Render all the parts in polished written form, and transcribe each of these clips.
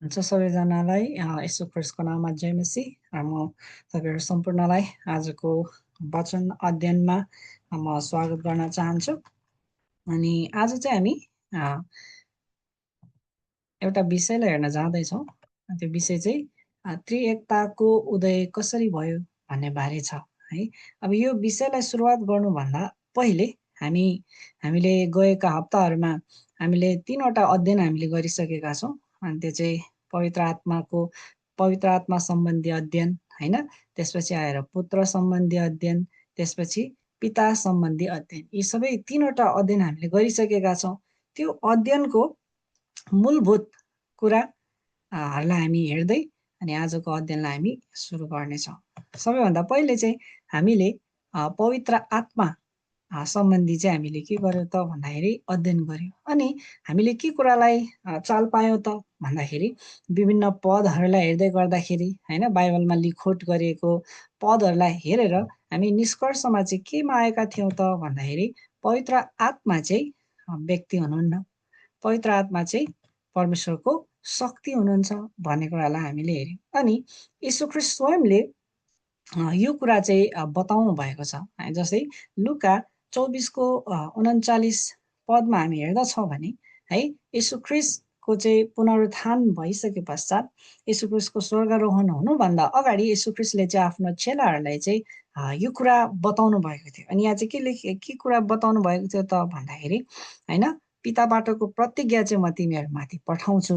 हुन्छ सबैजनालाई यसो ख्रिस्टको नाममा जय मसीह र म तपाईँहरू सम्पूर्णलाई आजको वचन अध्ययनमा म स्वागत गर्न चाहन्छु। अनि आज चाहिँ हामी एउटा विषयलाई हेर्न जाँदैछौँ। त्यो विषय चाहिँ त्रिएकताको उदय कसरी भयो भन्ने बारे छ है। अब यो विषयलाई सुरुवात गर्नुभन्दा पहिले हामीले गएका हप्ताहरूमा हामीले 3वटा अध्ययन हामीले गरिसकेका छौँ। अनि त्यो चाहिँ पवित्र आत्मा सम्बन्धी अध्ययन हैन, त्यसपछि आएर पुत्र सम्बन्धी अध्ययन, त्यसपछि पिता सम्बन्धी अध्ययन। यी सबै 3वटा अध्ययन हामीले गरिसकेका छौँ। त्यो अध्ययनको मूलभूत कुराहरूलाई हामी हेर्दै अनि आजको अध्ययनलाई हामी सुरु गर्नेछौँ। सबैभन्दा पहिले चाहिँ हामीले पवित्र आत्मा सम्बन्धी चाहिँ हामीले के गर्यौँ त भन्दाखेरि अध्ययन गर्यौँ। अनि हामीले के कुरालाई चाल पायौँ त भन्दाखेरि विभिन्न पदहरूलाई हेर्दै गर्दाखेरि हैन, बाइबलमा लिखोट गरिएको पदहरूलाई हेरेर हामी निष्कर्षमा चाहिँ केमा आएका थियौँ त भन्दाखेरि पवित्र आत्मा चाहिँ व्यक्ति हुनुहुन्न, पवित्र आत्मा चाहिँ परमेश्वरको शक्ति हुनुहुन्छ भन्ने कुरालाई हामीले हेर्यौँ। अनि यीशु ख्रीष्ट स्वयंले यो कुरा चाहिँ बताउनु भएको छ। जस्तै लुका 24:39 पदमा हामी हेर्दछौँ भने है, यीशु ख्रीष्टको चाहिँ पुनरुत्थान भइसके पश्चात यीशु ख्रीष्टको स्वर्गारोहण हुनुभन्दा अगाडि यीशु ख्रीष्टले चाहिँ आफ्नो चेलाहरूलाई चाहिँ यो कुरा बताउनु भएको थियो। अनि यहाँ चाहिँ के कुरा बताउनु भएको थियो त भन्दाखेरि हैन, पिताबाटको प्रतिज्ञा चाहिँ म तिमीहरूमाथि पठाउँछु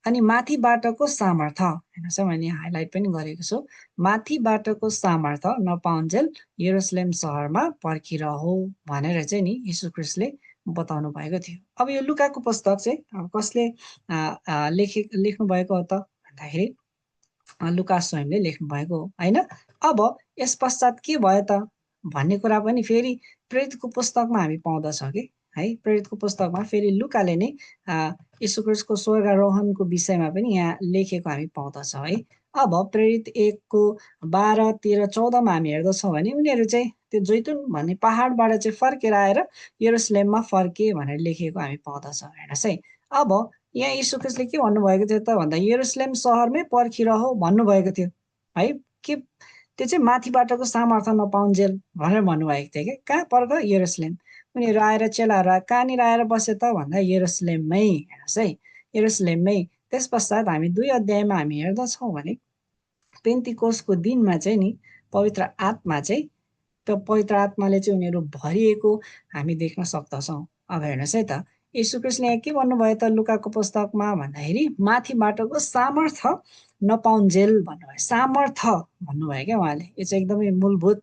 अनि माथिबाटको सामर्थ, हेर्नुहोस् मैले हाइलाइट पनि गरेको छु, माथिबाटको सामर्थ नपाउन्जेल यरुशलेम सहरमा पर्खिरहो भनेर चाहिँ नि यीशु ख्रीष्टले बताउनु भएको थियो। अब यो लुकाको पुस्तक चाहिँ अब कसले लेख्नु भएको हो त भन्दाखेरि लुका स्वयंले लेख्नु भएको हो हैन। अब यस पश्चात के भयो त भन्ने कुरा पनि फेरि प्रेरितको पुस्तकमा हामी पाउँदछौँ कि है। प्रेरितको पुस्तकमा फेरि लुकाले नै यीशु ख्रीष्टको स्वर्गारोहणको विषयमा पनि यहाँ लेखेको हामी पाउँदछौँ है। अब प्रेरित 1:12, 13, 14मा हामी हेर्दछौँ भने उनीहरू चाहिँ त्यो जैतुन भन्ने पहाडबाट चाहिँ फर्केर आएर यरुशलेममा फर्के भनेर लेखेको हामी पाउँदछौँ। हेर्नुहोस् है, अब यहाँ यीशु ख्रीष्टले के भन्नुभएको थियो त भन्दा यरुशलेम सहरमै पर्खिरहो भन्नुभएको थियो है। के त्यो चाहिँ माथिबाटको सामर्थ्य नपाउन्जेल भनेर भन्नुभएको थियो कि कहाँ पर्ख यरुशलेम। उनीहरू आएर चेलाहरू कहाँनिर आएर बसे त भन्दा यरुशलेममै। हेर्नुहोस् है, यरुशलेममै। त्यस पश्चात हामी 2 अध्यायमा हामी हेर्दछौँ भने पेन्तिकोसको दिनमा चाहिँ नि पवित्र आत्मा चाहिँ त्यो पवित्र आत्माले चाहिँ उनीहरू भरिएको हामी देख्न सक्दछौँ। अब हेर्नुहोस् है त, यीशु ख्रीष्टले यहाँ के भन्नुभयो त लुकाको पुस्तकमा भन्दाखेरि माथिबाटको सामर्थ्य नपाउन्जेल भन्नुभयो। सामर्थ्य भन्नुभयो क्या उहाँले। यो चाहिँ एकदमै मूलभूत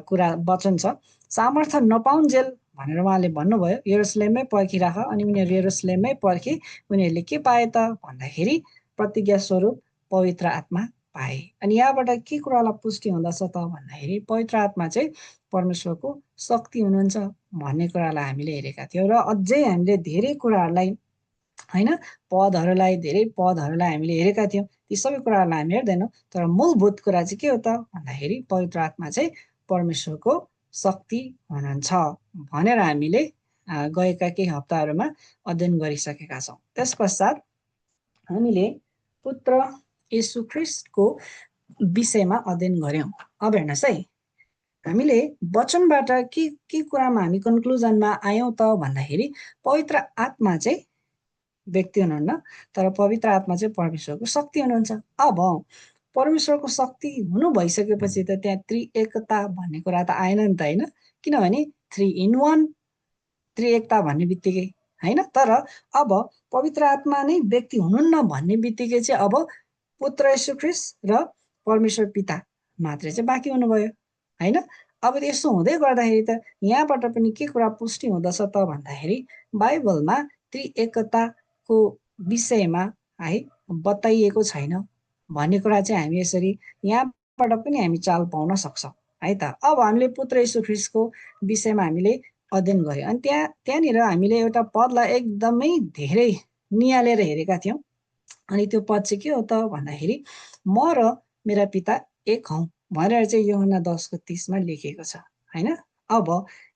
कुरा वचन छ। सामर्थ्य नपाउन्जेल भनेर उहाँले भन्नुभयो। यरुशलेममै पर्खिराख। अनि उनीहरू यरुशलेममै पर्खे। उनीहरूले के पाए त भन्दाखेरि प्रतिज्ञा स्वरूप पवित्र आत्मा पाए। अनि यहाँबाट के कुरालाई पुष्टि हुँदछ त भन्दाखेरि पवित्र आत्मा चाहिँ परमेश्वरको शक्ति हुनुहुन्छ भन्ने कुरालाई हामीले हेरेका थियौँ। र अझै हामीले धेरै कुराहरूलाई हैन, धेरै पदहरूलाई हामीले हेरेका थियौँ। ती सबै कुराहरूलाई हामी हेर्दैनौँ, तर मूलभूत कुरा चाहिँ के हो त भन्दाखेरि पवित्र आत्मा चाहिँ परमेश्वरको शक्ति हुनुहुन्छ भनेर हामीले गएका केही हप्ताहरूमा अध्ययन गरिसकेका छौँ। त्यस पश्चात हामीले पुत्र यीशु ख्रीष्टको विषयमा अध्ययन गर्यौँ। अब हेर्नुहोस् है, हामीले वचनबाट के कुरामा हामी कन्क्लुजनमा आयौँ त भन्दाखेरि पवित्र आत्मा चाहिँ व्यक्ति हुनुहुन्न, तर पवित्र आत्मा चाहिँ परमेश्वरको शक्ति हुनुहुन्छ। अब परमेश्वरको शक्ति हुनु भइसकेपछि त त्यहाँ त्रिएकता भन्ने कुरा त आएन नि त हैन, किनभने 3 in 1 त्रिएकता भन्ने बित्तिकै हैन। तर अब पवित्र आत्मा नै व्यक्ति हुनुहुन्न भन्ने बित्तिकै चाहिँ अब पुत्र यीशु ख्रीष्ट र परमेश्वर पिता मात्रै चाहिँ बाँकी हुनुभयो हैन। अब यसो हुँदै गर्दाखेरि त यहाँबाट पनि के कुरा पुष्टि हुँदछ त भन्दाखेरि बाइबलमा त्रिएकताको विषयमा है बताइएको छैन भन्ने कुरा चाहिँ हामी यसरी यहाँबाट पनि हामी चाल पाउन सक्छौँ है त। अब हामीले पुत्र यीशु ख्रीष्टको विषयमा हामीले अध्ययन गर्यौँ। अनि त्यहाँनिर हामीले एउटा पदलाई एकदमै धेरै निहालेर हेरेका थियौँ। अनि त्यो पद चाहिँ के हो त भन्दाखेरि म र मेरा पिता एक हौँ भनेर चाहिँ यूहन्ना 10:30मा लेखेको छ हैन। अब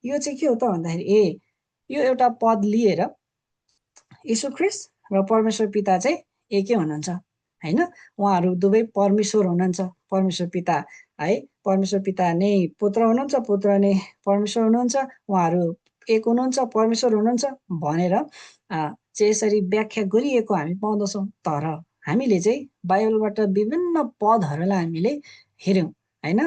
यो चाहिँ के हो त भन्दाखेरि यो एउटा पद लिएर यीशु ख्रीष्ट र परमेश्वर पिता चाहिँ एकै हुनुहुन्छ हैन। उहाँहरू दुवै परमेश्वर हुनुहुन्छ। परमेश्वर पिता है, परमेश्वर पिता नै पुत्र हुनुहुन्छ, पुत्र नै परमेश्वर हुनुहुन्छ, उहाँहरू एक हुनुहुन्छ, परमेश्वर हुनुहुन्छ भनेर चाहिँ यसरी व्याख्या गरिएको हामी पाउँदछौँ। तर हामीले चाहिँ बाइबलबाट विभिन्न पदहरूलाई हामीले हेऱ्यौँ हैन।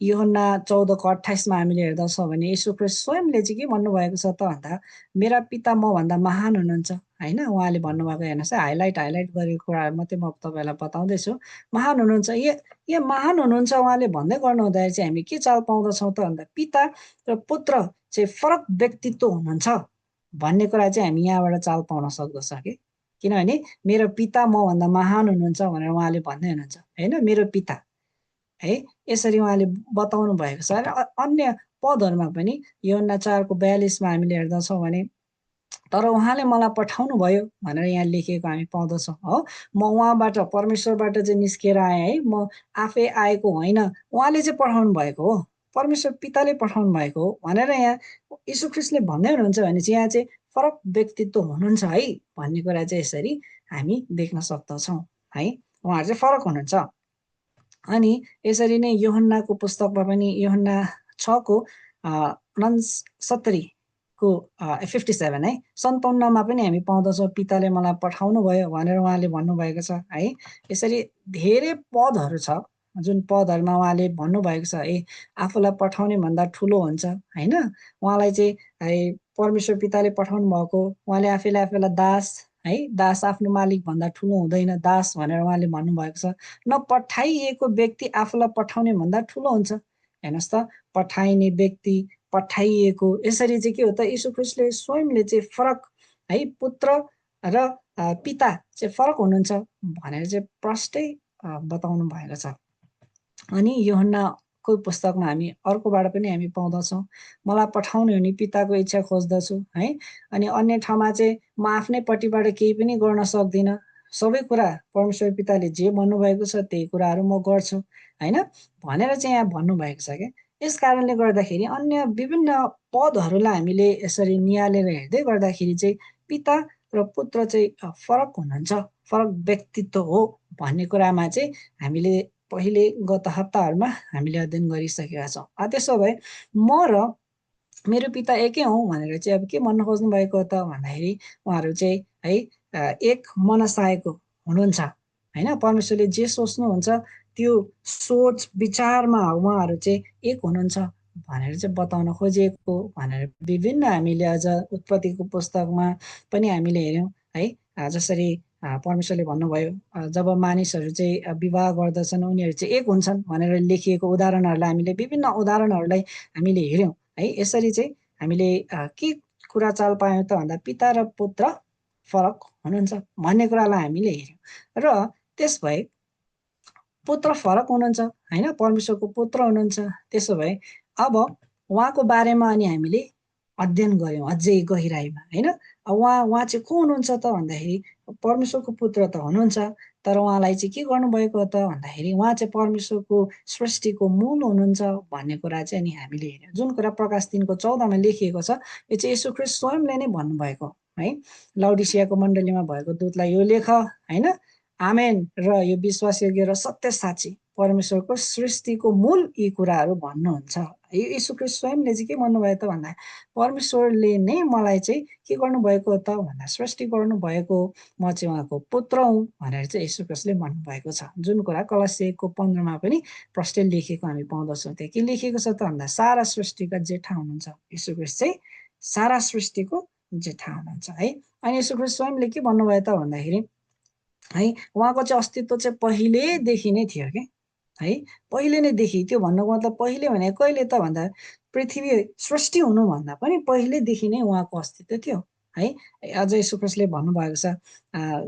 यूहन्ना 14:28 मा हामीले हेर्दछौँ भने येशू ख्रीष्ट स्वयंले चाहिँ के भन्नुभएको छ त भन्दा मेरा पिता मभन्दा महान हुनुहुन्छ हैन। उहाँले भन्नुभएको हेर्नुहोस् है, हाइलाइट गरेको कुराहरू मात्रै म तपाईँहरूलाई बताउँदैछु। महान हुनुहुन्छ, यो महान हुनुहुन्छ उहाँले भन्दै गर्नु हुँदाखेरि चाहिँ हामी के चाल पाउँदछौँ त भन्दा पिता र पुत्र चाहिँ फरक व्यक्तित्व हुनुहुन्छ भन्ने कुरा चाहिँ हामी यहाँबाट चाल पाउन सक्दछ कि। किनभने मेरो पिता मभन्दा महान हुनुहुन्छ भनेर उहाँले भन्दै हुनुहुन्छ हैन, मेरो पिता है, यसरी उहाँले बताउनु भएको छ। र अन्य पदहरूमा पनि यूहन्ना 4:42 मा हामीले हेर्दछौँ भने तर उहाँले मलाई पठाउनु भयो भनेर यहाँ लेखिएको हामी पाउँदछौँ हो। म उहाँबाट परमेश्वरबाट चाहिँ निस्केर आएँ है, म आफै आएको होइन, उहाँले चाहिँ पठाउनु भएको हो, परमेश्वर पिताले पठाउनु भएको हो भनेर यहाँ येशू ख्रीष्टले भन्दै हुनुहुन्छ भने चाहिँ यहाँ चाहिँ फरक व्यक्तित्व हुनुहुन्छ है भन्ने कुरा चाहिँ यसरी हामी देख्न सक्दछौँ है। उहाँहरू चाहिँ फरक हुनुहुन्छ। अनि यसरी नै यूहन्नाको पुस्तकमा पनि यूहन्ना 6:69 को 57 है, 57 मा पनि हामी पाउँदछौँ पिताले मलाई पठाउनु भयो भनेर उहाँले भन्नुभएको छ है। यसरी धेरै पदहरू छ जुन पदहरूमा उहाँले भन्नुभएको छ है आफूलाई पठाउने भन्दा ठुलो हुन्छ हैन। उहाँलाई चाहिँ है परमेश्वर पिताले पठाउनु भएको, उहाँले आफैलाई दास है, दास आफ्नो मालिक भन्दा ठुलो हुँदैन दास भनेर उहाँले भन्नुभएको छ। न पठाइएको व्यक्ति आफूलाई पठाउने भन्दा ठुलो हुन्छ। हेर्नुहोस् त, पठाइने व्यक्ति, पठाइएको, यसरी चाहिँ के हो त येशू ख्रीष्टले स्वयंले चाहिँ फरक है, पुत्र र पिता चाहिँ फरक हुनुहुन्छ भनेर चाहिँ प्रष्टै बताउनु भएको छ। अनि यूहन्नाको पुस्तकमा हामी अर्कोबाट पनि हामी पाउँदछौँ, मलाई पठाउने हुने पिताको इच्छा खोज्दछु है। अनि अन्य ठाउँमा चाहिँ म आफ्नै पट्टिबाट केही पनि गर्न सक्दिनँ, सबै कुरा परमेश्वर पिताले जे भन्नुभएको छ त्यही कुराहरू म गर्छु हैन भनेर चाहिँ यहाँ भन्नुभएको छ क्या। यस कारणले गर्दाखेरि अन्य विभिन्न पदहरूलाई हामीले यसरी निहालेर हेर्दै गर्दाखेरि चाहिँ पिता र पुत्र चाहिँ फरक हुनुहुन्छ, फरक व्यक्तित्व हो भन्ने कुरामा चाहिँ हामीले पहिले गत हप्ताहरूमा हामीले अध्ययन गरिसकेका छौँ। त्यसो भए म र मेरो पिता एकै हौँ भनेर चाहिँ अब के भन्न खोज्नु भएको त भन्दाखेरि उहाँहरू चाहिँ है एक मनसायको हुनुहुन्छ हैन। परमेश्वरले जे सोच्नुहुन्छ त्यो सोच विचारमा उहाँहरू चाहिँ एक हुनुहुन्छ भनेर चाहिँ बताउन खोजिएको भनेर विभिन्न हामीले अझ उत्पत्तिको पुस्तकमा पनि हामीले हेऱ्यौँ है। जसरी परमेश्वरले भन्नुभयो जब मानिसहरू चाहिँ विवाह गर्दछन् उनीहरू चाहिँ एक हुन्छन् भनेर लेखिएको उदाहरणहरूलाई हामीले विभिन्न उदाहरणहरूलाई हामीले हेऱ्यौँ है। यसरी चाहिँ हामीले के कुरा चाल पायौँ त भन्दा पिता र पुत्र फरक हुनुहुन्छ भन्ने कुरालाई हामीले हेऱ्यौँ। र त्यसभए पुत्र फरक हुनुहुन्छ हैन, परमेश्वरको पुत्र हुनुहुन्छ। त्यसो भए अब उहाँको बारेमा अनि हामीले अध्ययन गऱ्यौँ अझै गहिराइमा हैन। उहाँ चाहिँ को हुनुहुन्छ त भन्दाखेरि परमेश्वरको पुत्र त हुनुहुन्छ, तर उहाँलाई चाहिँ के गर्नुभएको त भन्दाखेरि उहाँ चाहिँ परमेश्वरको सृष्टिको मूल हुनुहुन्छ भन्ने कुरा चाहिँ अनि हामीले हेऱ्यौँ। जुन कुरा प्रकाश 3:14 मा लेखिएको छ यो चाहिँ येशू ख्रीष्ट स्वयंले नै भन्नुभएको है। लाउडिसियाको मण्डलीमा भएको दूतलाई यो लेख हैन, आमेन, र यो विश्वासयोग्य र सत्य साक्षी परमेश्वरको सृष्टिको मूल यी कुराहरू भन्नुहुन्छ। येशू ख्रीष्ट स्वयंले चाहिँ के भन्नुभयो त भन्दा परमेश्वरले नै मलाई चाहिँ के गर्नुभएको त भन्दा सृष्टि गर्नुभएको, म चाहिँ उहाँको पुत्र हुँ भनेर चाहिँ येशू ख्रीष्टले भन्नुभएको छ। जुन कुरा कलस्सीको 15 मा पनि प्रष्टै लेखेको हामी पाउँदछौँ। त्यहाँ के लेखेको छ त भन्दा सारा सृष्टिका जेठा हुनुहुन्छ येशू ख्रीष्ट चाहिँ, सारा सृष्टिको जेठा हुनुहुन्छ है। अनि येशू ख्रीष्ट स्वयंले के भन्नुभयो त भन्दाखेरि है उहाँको चाहिँ अस्तित्व चाहिँ पहिलेदेखि नै थियो कि है, पहिले नै देखि। त्यो भन्नुको मतलब पहिले भने कहिले त भन्दा पृथ्वी सृष्टि हुनुभन्दा पनि पहिलेदेखि नै उहाँको अस्तित्व थियो है। अझ येशू ख्रीष्टले भन्नुभएको छ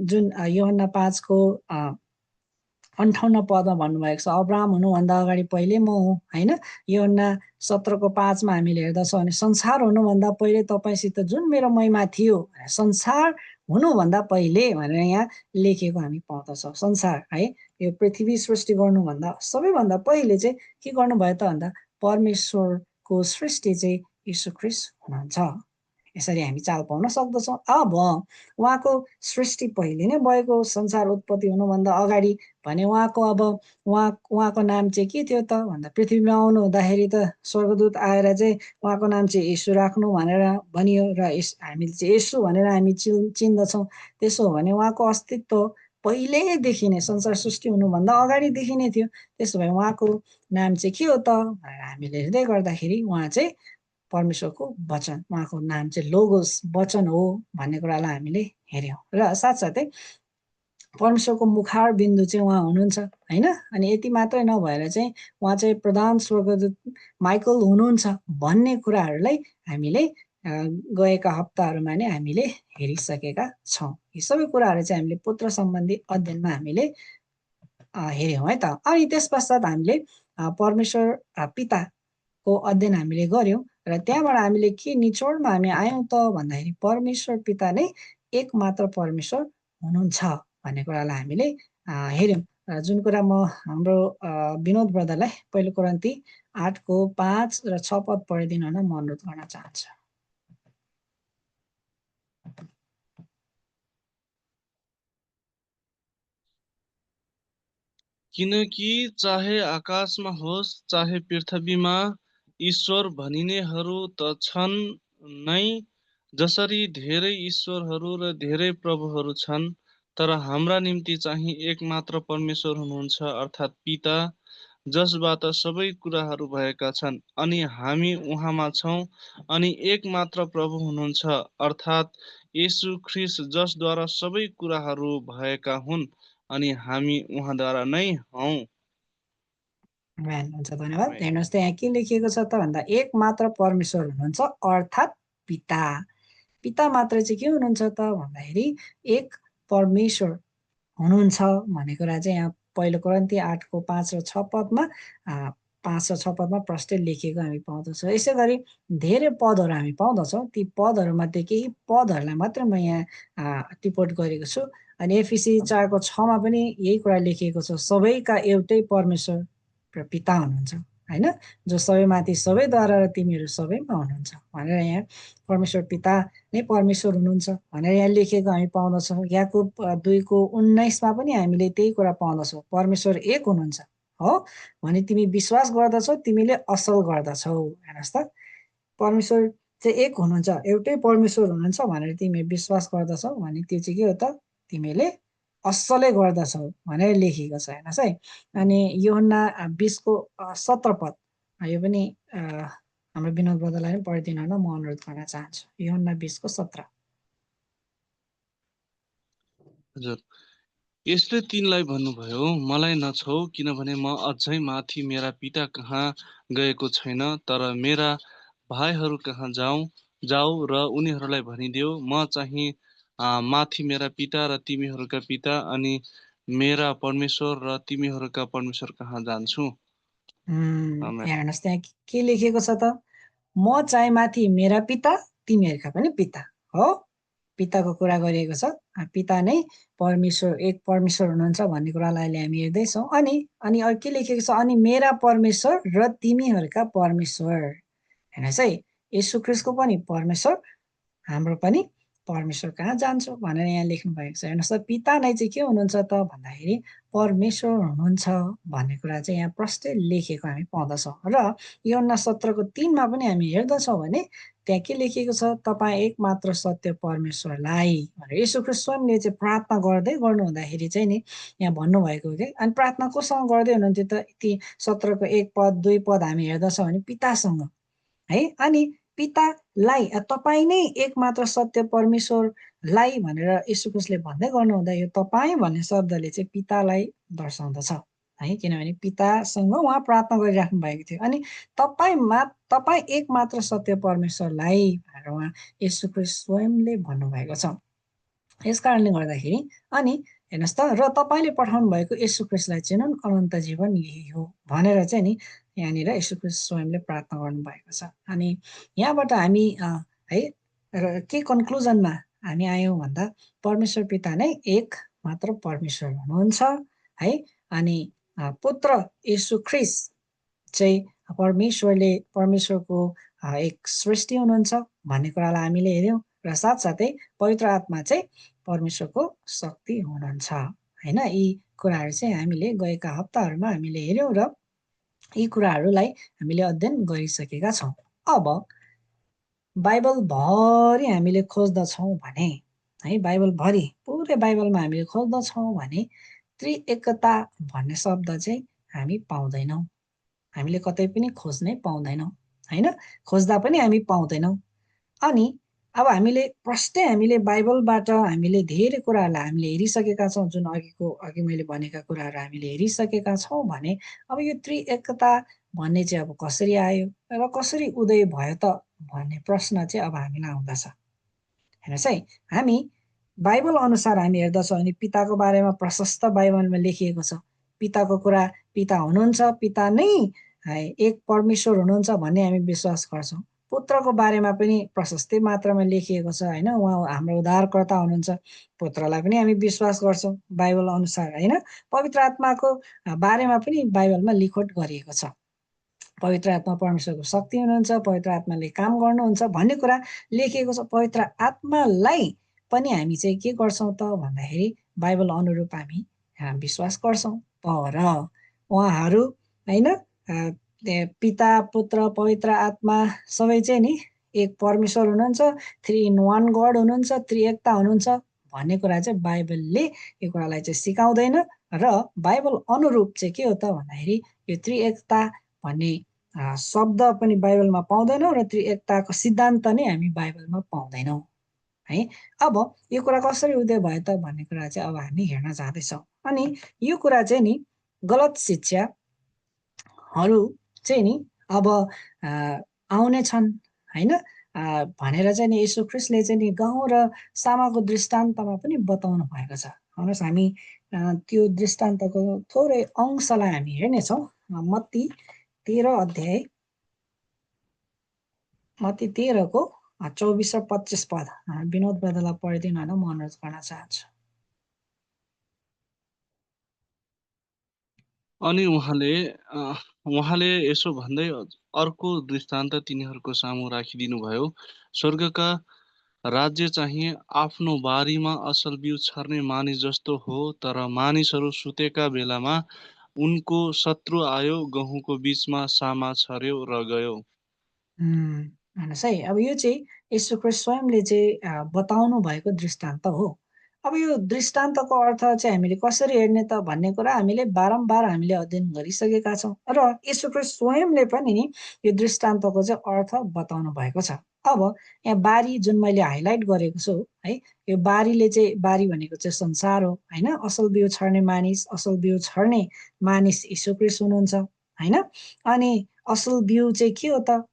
जुन यूहन्ना 5:58 पदमा भन्नुभएको छ अब्राहम हुनुभन्दा अगाडि पहिले म हुँ हैन। यूहन्ना 17:5 मा हामीले हेर्दछौँ भने संसार हुनुभन्दा पहिले तपाईँसित जुन मेरो महिमा थियो, संसार हुनुभन्दा पहिले भनेर यहाँ लेखेको हामी पाउँदछौँ। संसार है यो पृथ्वी सृष्टि गर्नुभन्दा सबैभन्दा पहिले चाहिँ के गर्नुभयो त भन्दा परमेश्वरको सृष्टि चाहिँ येशू ख्रीष्ट हुनुहुन्छ। यसरी हामी चाल पाउन सक्दछौँ। अब उहाँको सृष्टि पहिले नै भएको संसार उत्पत्ति हुनुभन्दा अगाडि भने उहाँको नाम चाहिँ के थियो त भन्दा पृथ्वीमा आउनु हुँदाखेरि त स्वर्गदूत आएर चाहिँ उहाँको नाम चाहिँ येशू राख्नु भनेर भनियो र हामीले चाहिँ येशू भनेर हामी चिन्दछौँ। त्यसो हो भने उहाँको अस्तित्व पहिल्यैदेखि नै संसार सृष्टि हुनुभन्दा अगाडिदेखि नै थियो। त्यसो भए उहाँको नाम चाहिँ के हो त भनेर हामीले हेर्दै गर्दाखेरि उहाँ चाहिँ परमेश्वरको वचन, उहाँको नाम चाहिँ लोगोस वचन हो भन्ने कुरालाई हामीले हेऱ्यौँ। र साथसाथै परमेश्वरको मुखार बिन्दु चाहिँ उहाँ हुनुहुन्छ होइन। अनि यति मात्रै नभएर चाहिँ उहाँ चाहिँ प्रधान स्वर्गदूत माइकल हुनुहुन्छ भन्ने कुराहरूलाई हामीले गएका हप्ताहरूमा नै हामीले हेरिसकेका छौँ। यी सबै कुराहरू चाहिँ हामीले पुत्र सम्बन्धी अध्ययनमा हामीले हेऱ्यौँ है त। अनि त्यस पश्चात हामीले परमेश्वर पिताको अध्ययन हामीले गऱ्यौँ र त्यहाँबाट हामीले के निचोडमा हामी आयौँ त भन्दाखेरि परमेश्वर पिता नै एकमात्र परमेश्वर हुनुहुन्छ भन्ने कुरालाई हामीले हेऱ्यौँ। जुन कुरा म हाम्रो विनोद ब्रदरलाई पहिलो कोरिन्थी 8को 5 र 6 पद पढिदिनु हुन म अनुरोध गर्न चाहन्छु। किनकि चाहे आकाशमा होस् चाहे पृथ्वीमा ईश्वर भनिनेहरू त छन् नै, जसरी धेरै ईश्वरहरू र धेरै प्रभुहरू छन्, तर हाम्रा निम्ति चाहिँ एकमात्र परमेश्वर हुनुहुन्छ, अर्थात् पिता, जसबाट सबै कुराहरू भएका छन् अनि हामी उहाँमा छौँ। अनि एकमात्र प्रभु हुनुहुन्छ, अर्थात् येशू ख्रीष्ट, जसद्वारा सबै कुराहरू भएका हुन् अनि हामी उहाँद्वारा नै हौँ। हुन्छ, धन्यवाद। हेर्नुहोस् त यहाँ के लेखिएको छ त भन्दा एकमात्र परमेश्वर हुनुहुन्छ अर्थात् पिता। पिता मात्र चाहिँ के हुनुहुन्छ त भन्दाखेरि एक परमेश्वर हुनुहुन्छ भन्ने कुरा चाहिँ यहाँ पहिलो कोरिन्थी 8को 5 र 6 पदमा 5 र 6 पदमा प्रष्टै लेखिएको हामी पाउँदछौँ। यसै गरी धेरै पदहरू हामी पाउँदछौँ। ती पदहरूमध्ये केही पदहरूलाई मात्र म यहाँ टिपोट गरेको छु। अनि एफिसी 4को 6मा पनि यही कुरा लेखिएको छ, सबैका एउटै परमेश्वर र पिता हुनुहुन्छ होइन, जो सबैमाथि सबैद्वारा र तिमीहरू सबैमा हुनुहुन्छ भनेर यहाँ परमेश्वर पिता नै परमेश्वर हुनुहुन्छ भनेर यहाँ लेखेको हामी पाउँदछौँ। याकुब 2को 19मा पनि हामीले त्यही कुरा पाउँदछौँ, परमेश्वर एक हुनुहुन्छ हो भने तिमी विश्वास गर्दछौ, तिमीले असल गर्दछौ। हेर्नुहोस् त, परमेश्वर चाहिँ एक हुनुहुन्छ, एउटै परमेश्वर हुनुहुन्छ भनेर तिमी विश्वास गर्दछौ भने त्यो चाहिँ के हो त, तिमीले असलै गर्दछौ भनेर लेखिएको छ। हेर्नुहोस् है। अनि यूहन्ना 20को 17 पद, यो पनि हाम्रो विनोद ब्रदरलाई पनि पढिदिनु होला, म अनुरोध गर्न चाहन्छु। यूहन्ना 20को 17। हजुर, यसले तिनलाई भन्नुभयो, मलाई नछौ, किनभने म अझै माथि मेरा पिता कहाँ गएको छैन, तर मेरा भाइहरू कहाँ जाऊ र उनीहरूलाई भनिदेऊ, म चाहिँ माथि मेरा पिता र तिमीहरूका पिता अनि मेरा परमेश्वर र तिमीहरूका परमेश्वर कहाँ जान्छु। हेर्नुहोस् त्यहाँ के लेखेको छ त, म चाहिँ माथि मेरा पिता तिमीहरूका पनि पिता हो। पिताको कुरा गरिएको छ। पिता नै परमेश्वर, एक परमेश्वर हुनुहुन्छ भन्ने कुरालाई अहिले हामी हेर्दैछौँ। अनि के लेखेको छ, अनि मेरा परमेश्वर र तिमीहरूका परमेश्वर। हेर्नुहोस् है, येशू ख्रीष्टको पनि परमेश्वर, हाम्रो पनि परमेश्वर कहाँ जान्छौँ भनेर यहाँ लेख्नु भएको छ। हेर्नुहोस् त, पिता नै चाहिँ के हुनुहुन्छ त भन्दाखेरि परमेश्वर हुनुहुन्छ भन्ने कुरा चाहिँ यहाँ प्रष्टै लेखेको हामी पाउँदछौँ। र यूहन्ना 17को 3मा पनि हामी हेर्दछौँ भने त्यहाँ के लेखिएको छ, तपाईँ एकमात्र सत्य परमेश्वरलाई भनेर येशू ख्रीष्ट स्वयंले चाहिँ प्रार्थना गर्नु हुँदाखेरि चाहिँ नि यहाँ भन्नुभएको के। अनि प्रार्थना कोसँग गर्दै हुनुहुन्थ्यो त, ती 17को 1 पद 2 पद हामी हेर्दछौँ भने पितासँग है। अनि पितालाई तपाईँ नै एकमात्र सत्य परमेश्वरलाई भनेर येशू ख्रीष्टले भन्दै गर्नुहुँदा यो तपाईँ भन्ने शब्दले चाहिँ पितालाई दर्शाउँदछ है, किनभने पितासँग उहाँ प्रार्थना गरिराख्नु भएको थियो। अनि तपाईँ एकमात्र सत्य परमेश्वरलाई भनेर उहाँ येशू ख्रीष्ट स्वयंले भन्नुभएको छ। यस कारणले गर्दाखेरि अनि हेर्नुहोस् त, र तपाईँले पठाउनु भएको येशू ख्रीष्टलाई चिनुन्, अनन्त जीवन यही हो भनेर चाहिँ नि यहाँनिर येशू ख्रीष्ट स्वयंले प्रार्थना गर्नुभएको छ। अनि यहाँबाट हामी है र के कन्क्लुजनमा हामी आयौँ भन्दा परमेश्वर पिता नै एक मात्र परमेश्वर हुनुहुन्छ है। अनि पुत्र येशू ख्रीष्ट चाहिँ परमेश्वरको एक सृष्टि हुनुहुन्छ भन्ने कुरालाई हामीले हेर्यौँ र साथसाथै पवित्र आत्मा चाहिँ परमेश्वरको शक्ति हुनुहुन्छ हैन। यी कुराहरू चाहिँ हामीले गएका हप्ताहरूमा हामीले हेर्यौँ र यी कुराहरूलाई हामीले अध्ययन गरिसकेका छौँ। अब बाइबलभरि हामीले खोज्दछौँ भने है, बाइबलभरि पुरै बाइबलमा हामीले खोज्दछौँ भने त्रिएकता भन्ने शब्द चाहिँ हामी पाउँदैनौँ। हामीले कतै पनि खोज्नै पाउँदैनौँ हैन, खोज्दा पनि हामी पाउँदैनौँ। अनि अब हामीले बाइबलबाट हामीले धेरै कुराहरूलाई हामीले हेरिसकेका छौँ, जुन अघि मैले भनेका कुराहरू हामीले हेरिसकेका छौँ भने अब यो त्रिएकता भन्ने चाहिँ अब कसरी आयो र कसरी उदय भयो त भन्ने प्रश्न चाहिँ अब हामीलाई आउँदछ। हेर्नुहोस् है, हामी बाइबल अनुसार हामी हेर्दछौँ भने पिताको बारेमा प्रशस्त बाइबलमा लेखिएको छ। पिताको कुरा, पिता हुनुहुन्छ, पिता नै एक परमेश्वर हुनुहुन्छ भन्ने हामी विश्वास गर्छौँ। पुत्रको बारेमा पनि प्रशस्तै मात्रामा लेखिएको छ हैन, उहाँ हाम्रो उद्धारकर्ता हुनुहुन्छ, पुत्रलाई पनि हामी विश्वास गर्छौँ बाइबल अनुसार हैन। पवित्र आत्माको बारेमा पनि बाइबलमा लेखोट गरिएको छ। पवित्र आत्मा परमेश्वरको शक्ति हुनुहुन्छ, पवित्र आत्माले काम गर्नुहुन्छ भन्ने कुरा लेखिएको छ। पवित्र आत्मालाई पनि हामी चाहिँ के गर्छौँ त भन्दाखेरि बाइबल अनुरूप हामी विश्वास गर्छौँ। तर उहाँहरू हैन, पिता, पुत्र, पवित्र आत्मा सबै चाहिँ नि एक परमेश्वर हुनुहुन्छ, 3 in 1 गड हुनुहुन्छ, त्रिएकता हुनुहुन्छ भन्ने कुरा चाहिँ बाइबलले यो कुरालाई चाहिँ सिकाउँदैन र बाइबल अनुरूप चाहिँ के हो त भन्दाखेरि यो त्रिएकता भन्ने शब्द पनि बाइबलमा पाउँदैनौँ र त्रिएकताको सिद्धान्त नै हामी बाइबलमा पाउँदैनौँ है। अब यो कुरा कसरी उदय भयो त भन्ने कुरा चाहिँ अब हामी हेर्न जाँदैछौँ। अनि यो कुरा चाहिँ नि गलत शिक्षाहरू चाहिँ नि अब आउने छन् हैन भनेर चाहिँ नि येशू ख्रीष्टले चाहिँ नि गहुँ र सामाको दृष्टान्तमा पनि बताउनु भएको छ। हेर्नुहोस्, हामी त्यो दृष्टान्तको थोरै अंशलाई हामी हेर्नेछौँ। मत्ती 13 अध्याय, मत्ती 13 को 24 र 25 पद विनोद ब्रदरलाई पढिदिनु होइन, म अनुरोध गर्न चाहन्छु। अनि उहाँले यसो भन्दै अर्को दृष्टान्त तिनीहरूको सामु राखिदिनु भयो। स्वर्गका राज्य चाहिँ आफ्नो बारीमा असल बिउ छर्ने मानिस जस्तो हो। तर मानिसहरू सुतेका बेलामा उनको शत्रु आयो, गहुँको बीचमा सामा छर्यो र गयो। हेर्नुहोस् है, अब यो चाहिँ येशू ख्रीष्ट स्वयंले चाहिँ बताउनु भएको दृष्टान्त हो। अब यो दृष्टान्तको अर्थ चाहिँ हामीले कसरी हेर्ने त भन्ने कुरा हामीले बारम्बार हामीले अध्ययन गरिसकेका छौँ र येशू ख्रीष्ट स्वयंले पनि नि यो दृष्टान्तको चाहिँ अर्थ बताउनु भएको छ। अब यहाँ बारी जुन मैले हाइलाइट गरेको छु है, यो बारीले चाहिँ, बारी भनेको चाहिँ संसार हो हैन। असल बिउ छर्ने मानिस, असल बिउ छर्ने मानिस येशू ख्रीष्ट हुनुहुन्छ हैन। अनि असल बिउ चाहिँ के हो त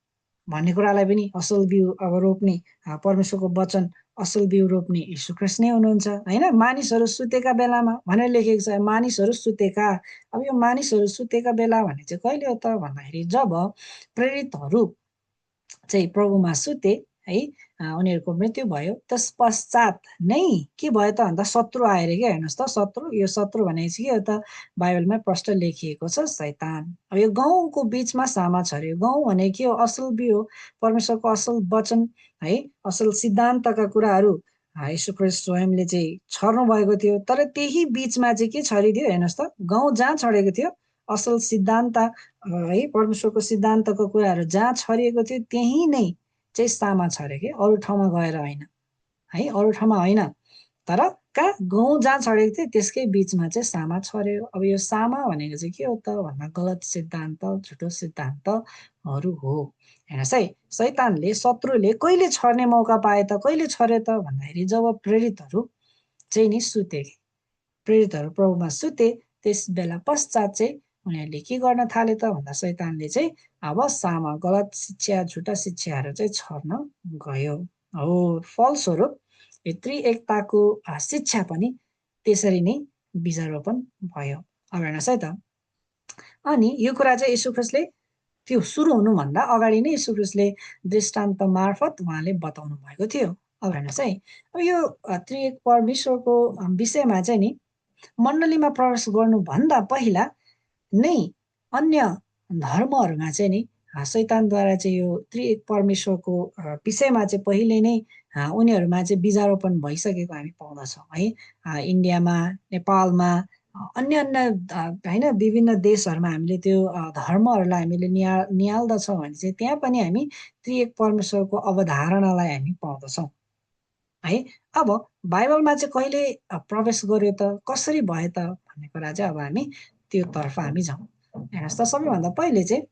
भन्ने कुरालाई पनि असल बिउ अब रोप्ने परमेश्वरको वचन असल बिउ रोप्ने येशू ख्रीष्ट नै हुनुहुन्छ हैन। मानिसहरू सुतेका बेलामा भनेर लेखेको छ, मानिसहरू सुतेका। अब यो मानिसहरू सुतेका बेला भन्ने चाहिँ कहिले हो त भन्दाखेरि जब प्रेरितहरू चाहिँ प्रभुमा सुते है, उनीहरूको मृत्यु भयो, त्यस पश्चात नै के भयो त भन्दा शत्रु आएर के, हेर्नुहोस् त, शत्रु, यो शत्रु भनेपछि के हो त बाइबलमा प्रष्ट लेखिएको छ, शैतान। अब यो गहुँको बीचमा सामा छर्यो। गहुँ भने के हो? असल बिउ हो, परमेश्वरको असल वचन है, असल सिद्धान्तका कुराहरू येशू ख्रीष्ट स्वयंले चाहिँ छर्नु भएको थियो। तर त्यही बीचमा चाहिँ के छरिदियो? हेर्नुहोस् त, गहुँ जहाँ छरेको थियो, असल सिद्धान्त है, परमेश्वरको सिद्धान्तको कुराहरू जहाँ छरिएको थियो त्यही नै चाहिँ सामा छर्यो कि, अरू ठाउँमा गएर होइन है, अरू ठाउँमा होइन। तर कहाँ? गहुँ जहाँ छरेको थियो त्यसकै बीचमा चाहिँ सामा छर्यो। अब यो सामा भनेको चाहिँ के हो त भन्दा गलत सिद्धान्त, झुटो सिद्धान्तहरू हो। हेर्नुहोस् है, शैतानले, शत्रुले कहिले छर्ने मौका पाए त, कहिले छर्यो त भन्दाखेरि जब प्रेरितहरू चाहिँ नि सुते, प्रेरितहरू प्रभुमा सुते, त्यस बेला पश्चात चाहिँ उनीहरूले के गर्न थाले त भन्दा शैतानले चाहिँ अब सामा, गलत शिक्षा, झुटा शिक्षाहरू चाहिँ छर्न गयो हो। फलस्वरूप यो त्रिएकताको शिक्षा पनि त्यसरी नै बीजारोपण भयो। अब हेर्नुहोस् है त, अनि यो कुरा चाहिँ येशू ख्रीष्टले त्यो सुरु हुनुभन्दा अगाडि नै येशू ख्रीष्टले दृष्टान्त मार्फत उहाँले बताउनु भएको थियो। अब हेर्नुहोस् है, अब यो त्रिएक परमेश्वरको विषयमा चाहिँ नि मण्डलीमा प्रवेश गर्नुभन्दा पहिला नै अन्य धर्महरूमा चाहिँ नि शैतानद्वारा चाहिँ यो त्रिएक परमेश्वरको विषयमा चाहिँ पहिले नै उनीहरूमा चाहिँ बीजारोपण भइसकेको हामी पाउँदछौँ है। इन्डियामा, नेपालमा, अन्य अन्य होइन विभिन्न देशहरूमा हामीले त्यो धर्महरूलाई हामीले निहाल्दछौँ भने चाहिँ त्यहाँ पनि हामी त्रिएक परमेश्वरको अवधारणालाई हामी पाउँदछौँ है। अब बाइबलमा चाहिँ कहिले प्रवेश गर्यो त, कसरी भयो त भन्ने कुरा चाहिँ अब हामी त्योतर्फ हामी जाउँ। हेर्नुहोस् त, सबैभन्दा पहिले चाहिँ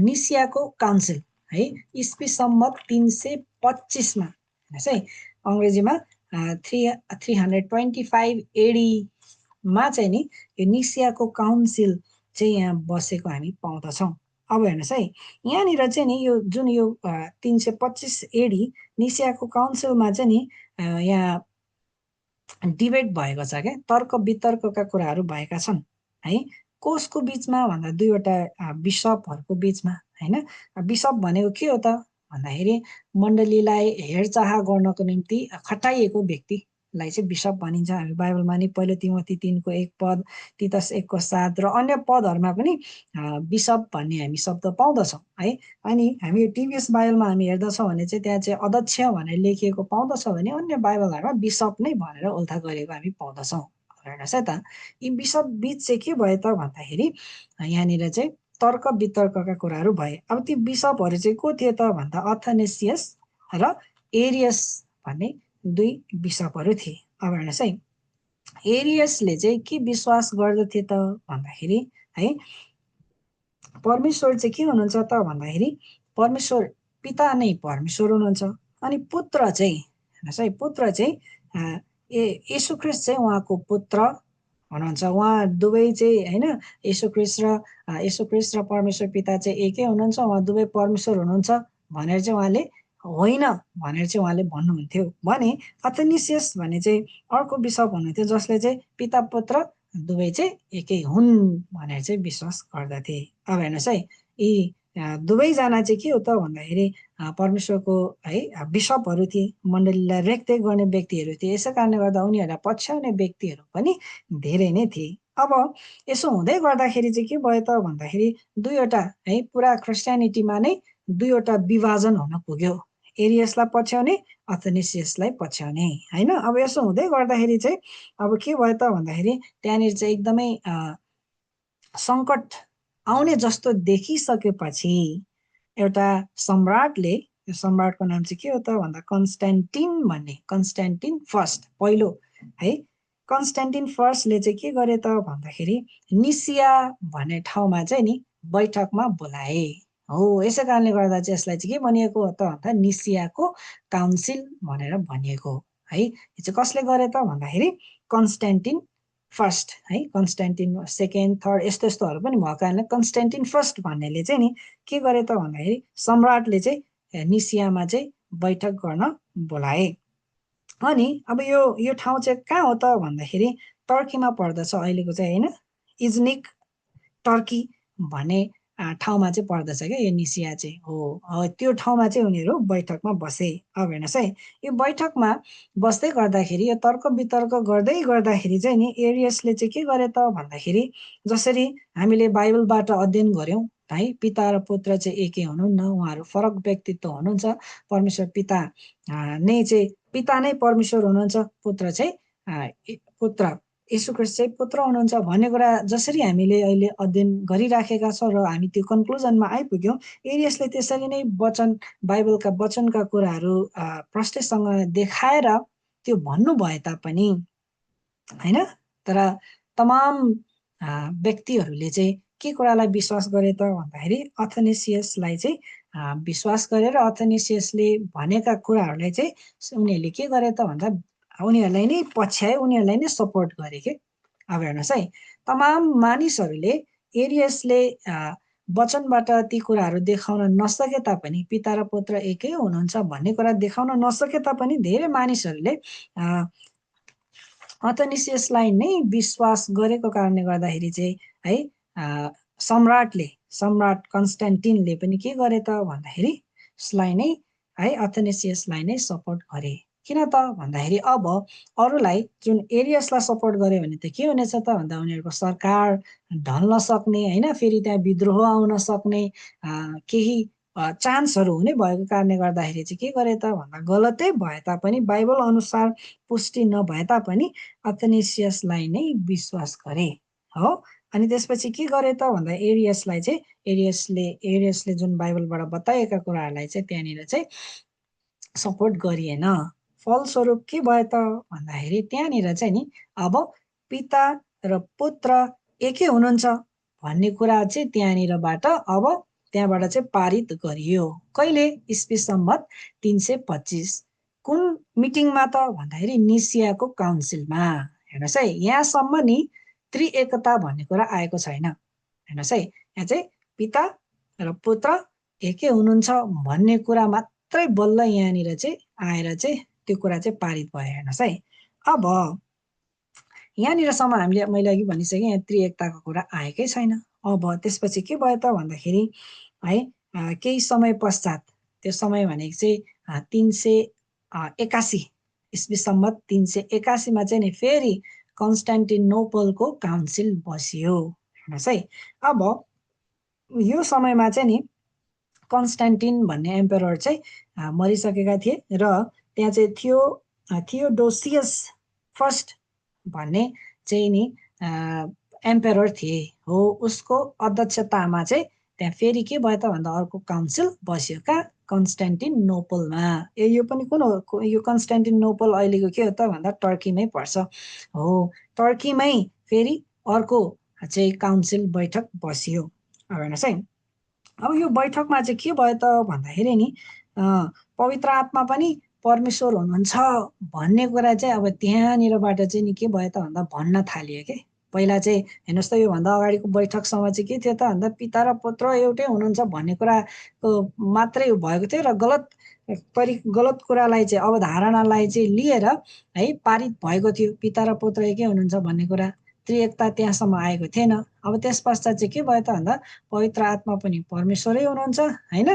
निसियाको काउन्सिल है, इस्वी सम्मत 325 हेर्नुहोस् है, अङ्ग्रेजीमा 325 AD मा चाहिँ नि यो निसियाको काउन्सिल चाहिँ यहाँ बसेको हामी पाउँदछौँ। अब हेर्नुहोस् है, यहाँनिर चाहिँ नि यो जुन यो 325 AD निसियाको काउन्सिलमा चाहिँ नि यहाँ डिबेट भएको छ क्या, तर्क वितर्कका कुराहरू भएका छन् है। कसको बिचमा भन्दा दुईवटा बिसपहरूको बिचमा होइन। बिसप भनेको के हो त भन्दाखेरि मण्डलीलाई हेरचाह गर्नको निम्ति खटाइएको व्यक्तिलाई चाहिँ बिसप भनिन्छ। हामी बाइबलमा नि पहिलो तिमोथी 3:1 पद, तीतस 1:7 र अन्य पदहरूमा पनि बिसप भन्ने हामी शब्द पाउँदछौँ है। अनि हामी टिभीएस बाइबलमा हामी हेर्दछौँ भने चाहिँ त्यहाँ चाहिँ अध्यक्ष भनेर लेखिएको पाउँदछौँ भने अन्य बाइबलहरूमा बिसप नै भनेर उल्था गरेको हामी पाउँदछौँ। हेर्नुहोस् है त, यी बिसप बिच चाहिँ के भयो त भन्दाखेरि यहाँनिर चाहिँ तर्क वितर्कका कुराहरू भए। अब ती बिसपहरू चाहिँ को थिए त भन्दा अथनेसियस र एरियस भन्ने दुई बिसपहरू थिए। अब हेर्नुहोस् है, एरियसले चाहिँ के विश्वास गर्दथे त भन्दाखेरि है, परमेश्वर चाहिँ के हुनुहुन्छ त भन्दाखेरि परमेश्वर पिता नै परमेश्वर हुनुहुन्छ। अनि पुत्र चाहिँ हेर्नुहोस् है, पुत्र चाहिँ येशू ख्रीष्ट चाहिँ उहाँको पुत्र हुनुहुन्छ। उहाँ दुवै चाहिँ होइन, येशू ख्रीष्ट र परमेश्वर पिता चाहिँ एकै हुनुहुन्छ, उहाँ दुवै परमेश्वर हुनुहुन्छ भनेर चाहिँ उहाँले होइन भनेर चाहिँ उहाँले भन्नुहुन्थ्यो भने अथनेसियस भन्ने चाहिँ अर्को बिसप हुनुहुन्थ्यो जसले चाहिँ पिता पुत्र दुवै चाहिँ एकै हुन् भनेर चाहिँ विश्वास गर्दथे। अब हेर्नुहोस् है, यी दुवैजना चाहिँ के हो त भन्दाखेरि परमेश्वरको है बिसपहरू थिए, मण्डलीलाई रेखदेख गर्ने व्यक्तिहरू थिए। यसै कारणले गर्दा उनीहरूलाई पछ्याउने व्यक्तिहरू पनि धेरै नै थिए। अब यसो हुँदै गर्दाखेरि चाहिँ के भयो त भन्दाखेरि दुईवटा है, पुरा क्रिस्चियनिटीमा नै दुईवटा विभाजन हुन पुग्यो, एरियसलाई पछ्याउने, अथनेसियसलाई पछ्याउने होइन। अब यसो हुँदै गर्दाखेरि चाहिँ अब के भयो त भन्दाखेरि त्यहाँनिर चाहिँ एकदमै सङ्कट आउने जस्तो देखिसकेपछि एउटा सम्राटले, यो सम्राटको नाम चाहिँ के हो त भन्दा कन्स्टेन्टिन भन्ने, कन्स्टेन्टिन फर्स्ट पहिलो है, कन्स्टेन्टिन फर्स्टले चाहिँ के गरे त भन्दाखेरि निसिया भन्ने ठाउँमा चाहिँ नि बैठकमा बोलाए हो। यसै कारणले गर्दा चाहिँ यसलाई चाहिँ के भनिएको हो त भन्दा निसियाको काउन्सिल भनेर भनिएको है। यो चाहिँ कसले गरे त भन्दाखेरि कन्स्टेन्टिन फर्स्ट है, कन्स्टेन्टिन सेकेन्ड थर्ड यस्तो यस्तोहरू पनि भएको कारणले कन्स्टेन्टिन फर्स्ट भन्नेले चाहिँ नि के गरे त भन्दाखेरि सम्राटले चाहिँ निसियामा चाहिँ बैठक गर्न बोलाए। अनि अब यो ठाउँ चाहिँ कहाँ हो त भन्दाखेरि टर्कीमा पर्दछ अहिलेको चाहिँ होइन, इजनिक टर्की भन्ने ठाउँमा चाहिँ पर्दछ क्या यो निसिया चाहिँ हो। त्यो ठाउँमा चाहिँ उनीहरू बैठकमा बसे। अब हेर्नुहोस् है, यो बैठकमा बस्दै गर्दाखेरि यो तर्क वितर्क गर्दै गर्दाखेरि चाहिँ नि एरियसले चाहिँ के गरे त भन्दाखेरि जसरी हामीले बाइबलबाट अध्ययन गऱ्यौँ है, पिता र पुत्र चाहिँ एकै हुनुहुन्न, उहाँहरू फरक व्यक्तित्व हुनुहुन्छ। परमेश्वर पिता नै चाहिँ पिता नै परमेश्वर हुनुहुन्छ, पुत्र चाहिँ पुत्र येशू ख्रीष्ट चाहिँ पुत्र हुनुहुन्छ भन्ने कुरा जसरी हामीले अहिले अध्ययन गरिराखेका छौँ र हामी त्यो कन्क्लुजनमा आइपुग्यौँ। एरियसले त्यसरी नै बाइबलका वचनका कुराहरू प्रष्टसँग देखाएर त्यो भन्नुभए तापनि होइन, तर तमाम व्यक्तिहरूले चाहिँ के कुरालाई विश्वास गरे त भन्दाखेरि अथनेसियसलाई चाहिँ विश्वास गरेर अथनेसियसले भनेका कुराहरूलाई चाहिँ उनीहरूले के गरे त भन्दा उनीहरूलाई नै पछ्याए, उनीहरूलाई नै सपोर्ट गरे के। अब हेर्नुहोस् है, तमाम मानिसहरूले एरियसले वचनबाट ती कुराहरू देखाउन नसके तापनि, पिता र पुत्र एकै हुनुहुन्छ भन्ने कुरा देखाउन नसके तापनि धेरै मानिसहरूले अथनेसियसलाई नै विश्वास गरेको कारणले गर्दाखेरि चाहिँ है सम्राट कन्स्टेन्टिनले पनि के गरे त भन्दाखेरि उसलाई नै है अथनेसियसलाई नै सपोर्ट गरे। किन त भन्दाखेरि अब अरूलाई जुन एरियसलाई सपोर्ट गर्यो भने त के हुनेछ त भन्दा उनीहरूको सरकार ढल्न सक्ने होइन, फेरि त्यहाँ विद्रोह आउन सक्ने केही चान्सहरू हुने भएको कारणले गर्दाखेरि चाहिँ के गरे त भन्दा गलतै भए तापनि बाइबल अनुसार पुष्टि नभए तापनि अथनेसियसलाई नै विश्वास गरे हो। अनि त्यसपछि के गरे त भन्दा एरियसलाई चाहिँ एरियसले जुन बाइबलबाट बताएका कुराहरूलाई चाहिँ त्यहाँनिर चाहिँ सपोर्ट गरिएन। फलस्वरूप के भयो त भन्दाखेरि त्यहाँनिर चाहिँ नि अब पिता र पुत्र एकै हुनुहुन्छ भन्ने कुरा चाहिँ त्यहाँबाट चाहिँ पारित गरियो। कहिले? इस्वी सम्वत 325। कुन मिटिङमा त भन्दाखेरि निसियाको काउन्सिलमा। हेर्नुहोस् है, यहाँसम्म नि त्रिएकता भन्ने कुरा आएको छैन। हेर्नुहोस् है, यहाँ चाहिँ पिता र पुत्र एकै हुनुहुन्छ भन्ने कुरा मात्रै बल्ल यहाँनिर चाहिँ आएर चाहिँ त्यो कुरा चाहिँ पारित भयो। हेर्नुहोस् है, अब यहाँनिरसम्म मैले अघि भनिसकेँ, यहाँ त्रिएकताको कुरा आएकै छैन। अब त्यसपछि के भयो त भन्दाखेरि है केही समय पश्चात, त्यो समय भनेको चाहिँ 381 इस्वी सम्वत 381मा चाहिँ नि फेरि कन्स्टान्टिनोपलको काउन्सिल बस्यो। हेर्नुहोस् है, अब यो समयमा चाहिँ नि कन्स्टान्टिन भन्ने एम्पेरर चाहिँ मरिसकेका थिए र त्यहाँ चाहिँ थियोडोसियस फर्स्ट भन्ने चाहिँ नि एम्पेरर थिए हो। उसको अध्यक्षतामा चाहिँ त्यहाँ फेरि के भयो त भन्दा अर्को काउन्सिल बस्यो। कहाँ? कन्स्टान्टिनोपलमा। यो पनि कुन हो? यो कन्स्टान्टिनोपल अहिलेको के हो त भन्दा टर्कीमै पर्छ हो। टर्कीमै फेरि अर्को चाहिँ काउन्सिल बैठक बस्यो। अब हेर्नुहोस् है, अब यो बैठकमा चाहिँ के भयो त भन्दाखेरि नि पवित्र आत्मा पनि परमेश्वर हुनुहुन्छ भन्ने कुरा चाहिँ अब त्यहाँनिरबाट चाहिँ नि के भयो त भन्दा भन्न थालियो के। पहिला चाहिँ हेर्नुहोस् त, योभन्दा अगाडिको बैठकसम्म चाहिँ के थियो त भन्दा पिता र पुत्र एउटै हुनुहुन्छ भन्ने कुराको मात्रै भएको थियो र गलत कुरालाई चाहिँ अवधारणालाई चाहिँ लिएर है पारित भएको थियो। पिता र पुत्र एकै हुनुहुन्छ भन्ने कुरा, त्रिएकता त्यहाँसम्म आएको थिएन। अब त्यस पश्चात चाहिँ के भयो त भन्दा पवित्र आत्मा पनि परमेश्वरै हुनुहुन्छ होइन,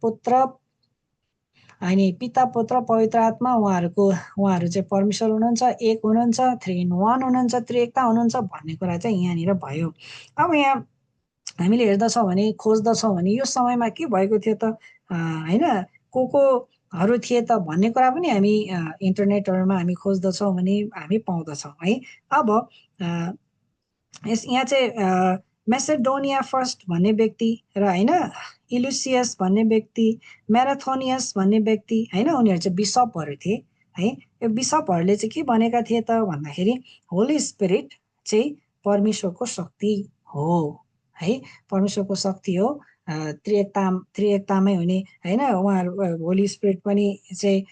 पुत्र अनि पिता पुत्र पवित्र आत्मा उहाँहरू चाहिँ परमेश्वर हुनुहुन्छ, एक हुनुहुन्छ, 3 in 1 हुनुहुन्छ, त्रिएकता हुनुहुन्छ भन्ने कुरा चाहिँ यहाँनिर भयो। अब यहाँ हामीले हेर्दछौँ भने, खोज्दछौँ भने यो समयमा के भएको थियो त होइन, कोहरू थिए त भन्ने कुरा पनि हामी इन्टरनेटहरूमा हामी खोज्दछौँ भने हामी पाउँदछौँ है। अब यहाँ चाहिँ मेसेडोनिया फर्स्ट भन्ने व्यक्ति र होइन इलुसियस भन्ने व्यक्ति, म्याराथोनियस भन्ने व्यक्ति होइन, उनीहरू चाहिँ बिसपहरू थिए है। यो बिसपहरूले चाहिँ के भनेका थिए त भन्दाखेरि होली स्पिरिट चाहिँ परमेश्वरको शक्ति हो है, परमेश्वरको शक्ति हो, त्रिएकतामै हुने होइन, उहाँहरू होली स्पिरिट पनि चाहिँ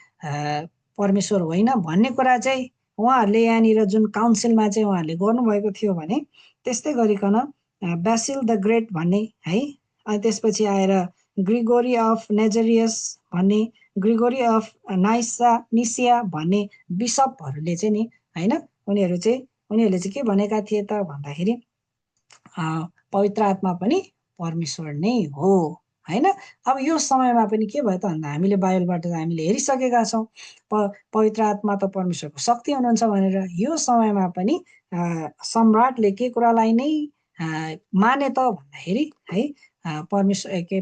परमेश्वर होइन भन्ने कुरा चाहिँ उहाँहरूले यहाँनिर जुन काउन्सिलमा चाहिँ उहाँहरूले गर्नुभएको थियो भने, त्यस्तै गरिकन बेसिल द ग्रेट भन्ने है, अनि त्यसपछि आएर ग्रिगोरी अफ नेजरियस भन्ने, ग्रिगोरी अफ निसिया भन्ने बिसपहरूले चाहिँ नि होइन, उनीहरूले चाहिँ के भनेका थिए त भन्दाखेरि पवित्र आत्मा पनि परमेश्वर नै हो होइन। अब यो समयमा पनि के भयो त भन्दा हामीले बाइबलबाट हामीले हेरिसकेका छौँ पवित्र आत्मा त परमेश्वरको शक्ति हुनुहुन्छ भनेर। यो समयमा पनि सम्राटले के कुरालाई नै माने त भन्दाखेरि है